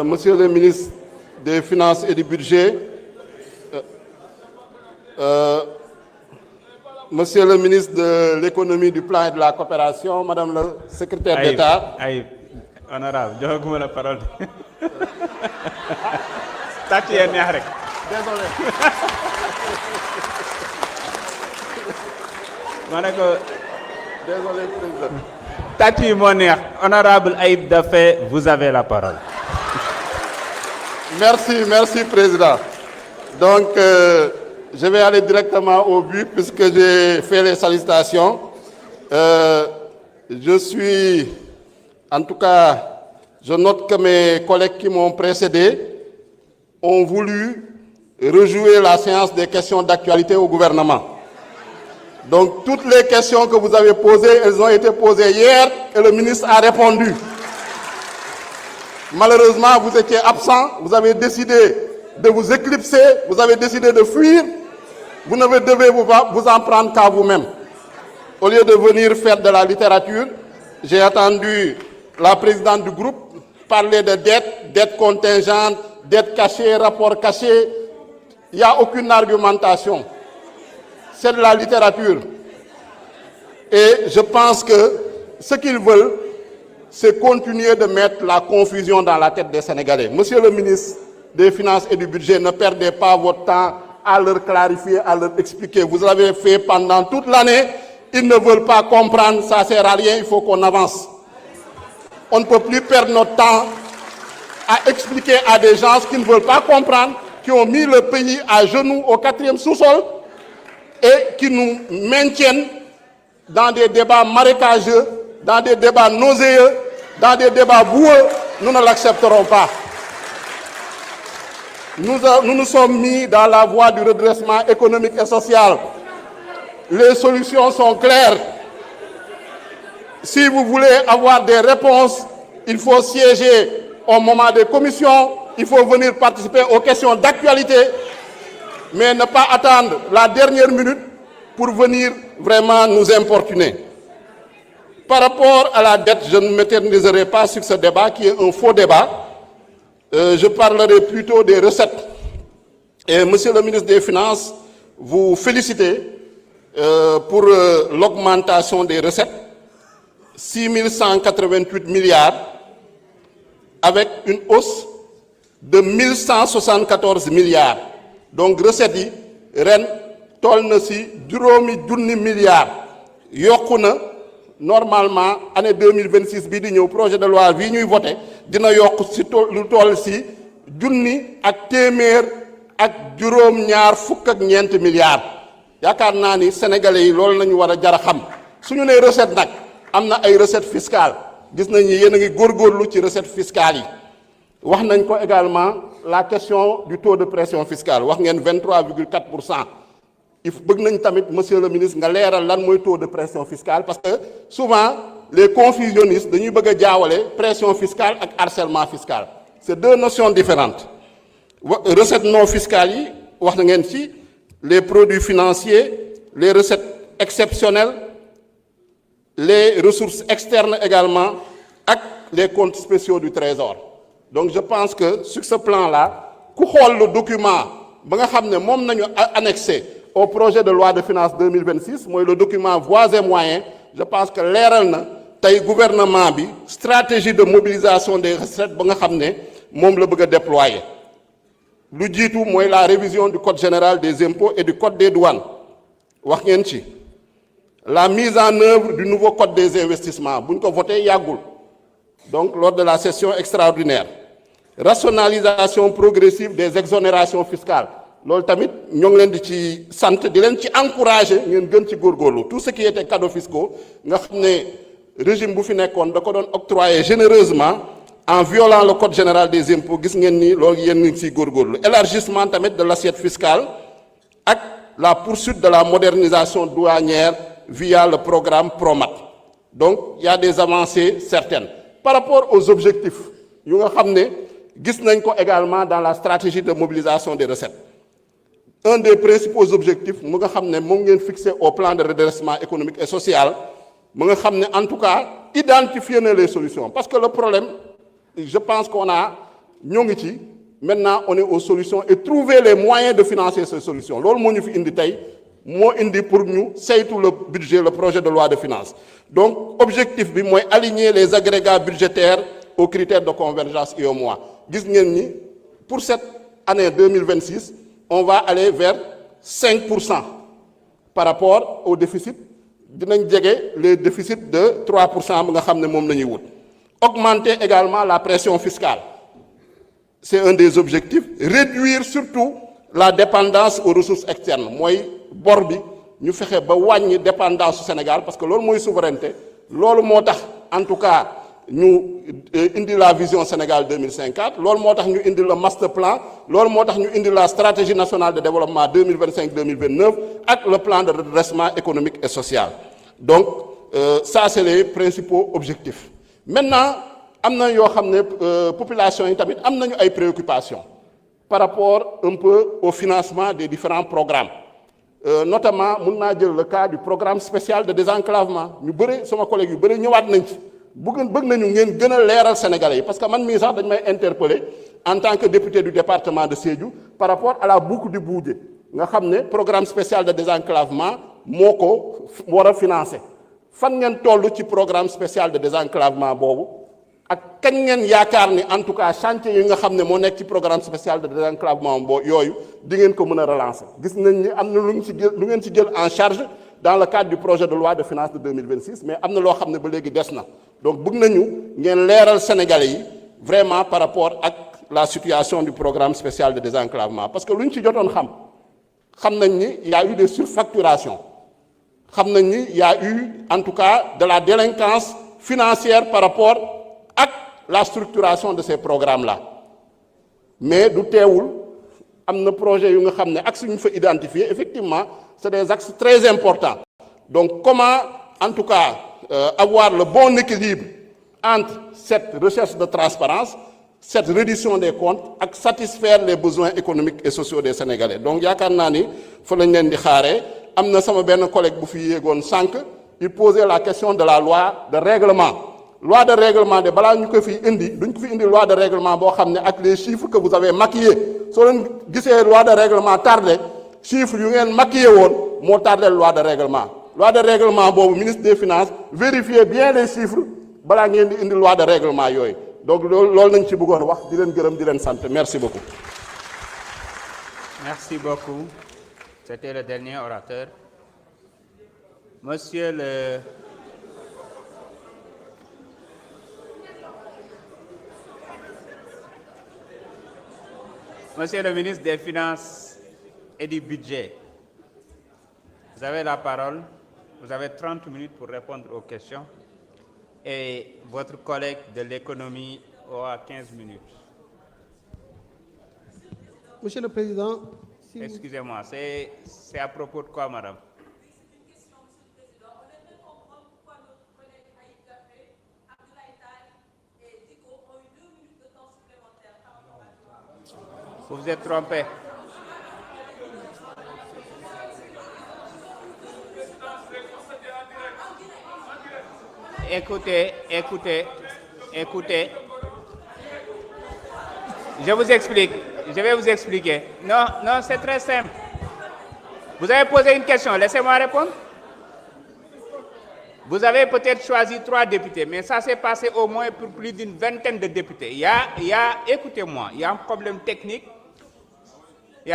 Monsieur le ministre des Finances et du Budget, Monsieur le ministre de l'Économie, du Plan et de la Coopération, Madame le secrétaire d'État. Honorable, je vous la parole. Désolé. Désolé, Président. Honorable Aïb Dafé, vous avez la parole. Merci, Président. Donc, je vais aller directement au but puisque j'ai fait les salutations. Je note que mes collègues qui m'ont précédé ont voulu rejouer la séance des questions d'actualité au gouvernement. Donc, toutes les questions que vous avez posées, elles ont été posées hier et le ministre a répondu. Malheureusement, vous étiez absent, vous avez décidé de vous éclipser, vous avez décidé de fuir. Vous ne devez vous en prendre qu'à vous-même. Au lieu de venir faire de la littérature, j'ai attendu la présidente du groupe parler de dettes contingentes, dettes cachées, rapports cachés. Il n'y a aucune argumentation. C'est de la littérature. Et je pense que ce qu'ils veulent, c'est continuer de mettre la confusion dans la tête des Sénégalais. Monsieur le ministre des Finances et du Budget, ne perdez pas votre temps à leur clarifier, à leur expliquer. Vous l'avez fait pendant toute l'année. Ils ne veulent pas comprendre, ça ne sert à rien, il faut qu'on avance. On ne peut plus perdre notre temps à expliquer à des gens qui ne veulent pas comprendre, qui ont mis le pays à genoux au 4e sous-sol et qui nous maintiennent dans des débats marécageux, dans des débats nauséeux, dans des débats boueux. Nous ne l'accepterons pas. Nous nous sommes mis dans la voie du redressement économique et social. Les solutions sont claires. Si vous voulez avoir des réponses, il faut siéger au moment des commissions, il faut venir participer aux questions d'actualité, mais ne pas attendre la dernière minute pour venir vraiment nous importuner. Par rapport à la dette, je ne m'éterniserai pas sur ce débat qui est un faux débat. Je parlerai plutôt des recettes. Et Monsieur le ministre des Finances, vous félicitez pour l'augmentation des recettes, 6 188 milliards, avec une hausse de 1174 milliards. Donc, recettes yi ren toll na ci juróomi junni milliards yokku na normalement année 2026 bii di ñëw projet de loi bii ñuy voté dina yokk ci lu toll ci junni ak téeméer ak juróom-ñaar fukk ak ñeent milliards. yaakaar naa ni sénégalais yi loolu nañu war a jar a xam suñu nee recette nag am na ay recettes fiscales gis nañ ni yéen a ngi góorgóorlu ci recettes fiscales yi. wax nañ ko également la question du taux de pression fiscale wax ngeen 23,4%. il bëgg nañ tamit monsieur le ministre nga leeral lan mooy taux de pression fiscale parce que souvent les confusionnistes dañuy bëgg a jaawale pression fiscale ak harcèlement fiscal. C'est deux notions différentes. Recettes non fiscales yi wax na ngeen ci les produits financiers, les recettes exceptionnelles, les ressources externes également ak les comptes spéciaux du trésor. Donc je pense que sur ce plan-là, ku xool le document ba nga xam ne moom nañu annexé au projet de loi de finances 2026 mooy le document voies et moyens, je pense que leeral na tey gouvernement bi stratégie de mobilisation des recettes ba nga xam ne moom la bëgg a déployer. lu jiitu mooy la révision du code général des impôts et du code des douanes wax ngeen ci la mise en œuvre du nouveau code des investissements bu ñu ko voté yàggul donc lors de la session extraordinaire. Rationalisation progressive des exonérations fiscales loolu tamit ñoo ngi leen di ci sant di leen ci encourager ngeen gën ci góorgóorlu tout ce qui était cadeaux fiscaux nga xam ne régime bu fi nekkoon da ko doon octroyer généreusement en violant le code général des impôts gis ngeen ni loolu yéen ngi ciy góorgóorlu. Élargissement tamit de l'assiette fiscale ak la poursuite de la modernisation douanière via le programme PROMAT. Donc il y a des avancées certaines. Par rapport aux objectifs yu nga xam ne gis nañ ko également dans la stratégie de mobilisation des recettes. Un des principaux objectifs mu nga xam ne moom ngeen fixé au plan de redressement économique et social mu nga xam ne en tout cas identifier na les solutions parce que le problème je pense qu'on a ñoo ngi ci maintenant on est aux solutions et trouver les moyens de financer ces solutions loolu moo ñu fi indi tey moo indi pour ñu saytu le budget le projet de loi de finances donc objectif bi mooy aligner les agrégats budgétaires aux critères de convergence UEMOA gis ngeen ni pour cette année 2026 on va aller vers 5% par rapport au déficit dinañ jege les déficits de 3% bi nga xam ne moom la ñuy wut augmenter également la pression fiscale c'est un des objectifs réduire surtout la dépendance aux ressources externes mooy bor bi ñu fexe ba wàññi dépendance su Sénégal parce que loolu mooy souveraineté loolu moo tax en tout cas ñu indi la vision Sénégal 2050 loolu moo tax ñu indi le master plan loolu moo tax ñu indi la stratégie nationale de développement 2025-2029 ak le plan de redressement économique et social donc ça c'est les principaux objectifs maintenant am na yoo xam ne population yi tamit am nañu ay préoccupations par rapport un peu au financement des différents programmes notamment mun naa jël le cas du programme spécial de désenclavement ñu bëri sama collègue yu bëri ñëwaat nañ ci bëgg nañu ngeen gën a leeral Sénégalais yi parce que man mii sax dañ may interpeller en tant que député du département de Sédhiou par rapport à la boucle du Boudjé nga xam ne programme spécial de désenclavement moo ko war a financer fan ngeen toll ci programme spécial de désenclavement boobu ak kañ ngeen yaakaar ni en tout cas chantier yi nga xam ne moo nekk ci programme spécial de désenclavement yooyu di ngeen ko mën a relancer gis nañ ni am na lu ngeen ci jël en charge dans le cadre du projet de loi de finances de 2026 mais am na loo xam ne ba léegi des na donc bëgg nañu ngeen leeral Sénégalais yi vraiment par rapport ak la situation du programme spécial de désenclavement parce que lu ñu ci jotoon xam nañ ni y a eu des surfacturations xam nañ ni y a eu en tout cas de la délinquance financière par rapport ak la structuration de ces programmes-là mais du teewul am na projet yu nga xam ne axes yu ñu fa identifier effectivement c'est des axes très importants donc comment en tout cas avoir le bon équilibre entre cette recherche de transparence cette reddition des comptes ak satisfaire les besoins économiques et sociaux des Sénégalais donc yaakaar naa ni fa lañ leen di xaaree am na sama benn collègue bu fi yéegoon sànq il posait la question de la loi de règlement loi de règlement de balaa ñu ko fi indi duñ ko fi indi loi de règlement boo xam ne ak les chiffres que vous avez maquillés soo leen gisee loi de règlement tardé chiffres yu ngeen maquillé woon moo tardé loi de règlement boobu ministre des finances vérifiez bien les chiffres balaa ngeen di indi loi de règlement yooyu donc loolu nañ ci bëggoon wax di leen gërëm di leen sant merci beaucoup. Merci beaucoup. C'était le dernier orateur. Monsieur le ministre des Finances et du Budget, vous avez la parole. Vous avez 30 minutes pour répondre aux questions. Et votre collègue de l'économie aura 15 minutes. Monsieur le Président, Excusez-moi, c'est à propos de quoi, madame? Vous vous êtes trompé. Écoutez. Je vais vous expliquer. Non, c'est très simple. Vous avez posé une question, laissez-moi répondre. Vous avez peut-être choisi 3 députés, mais ça s'est passé au moins pour plus d'une vingtaine de députés. Écoutez-moi, il y a un problème technique. C'est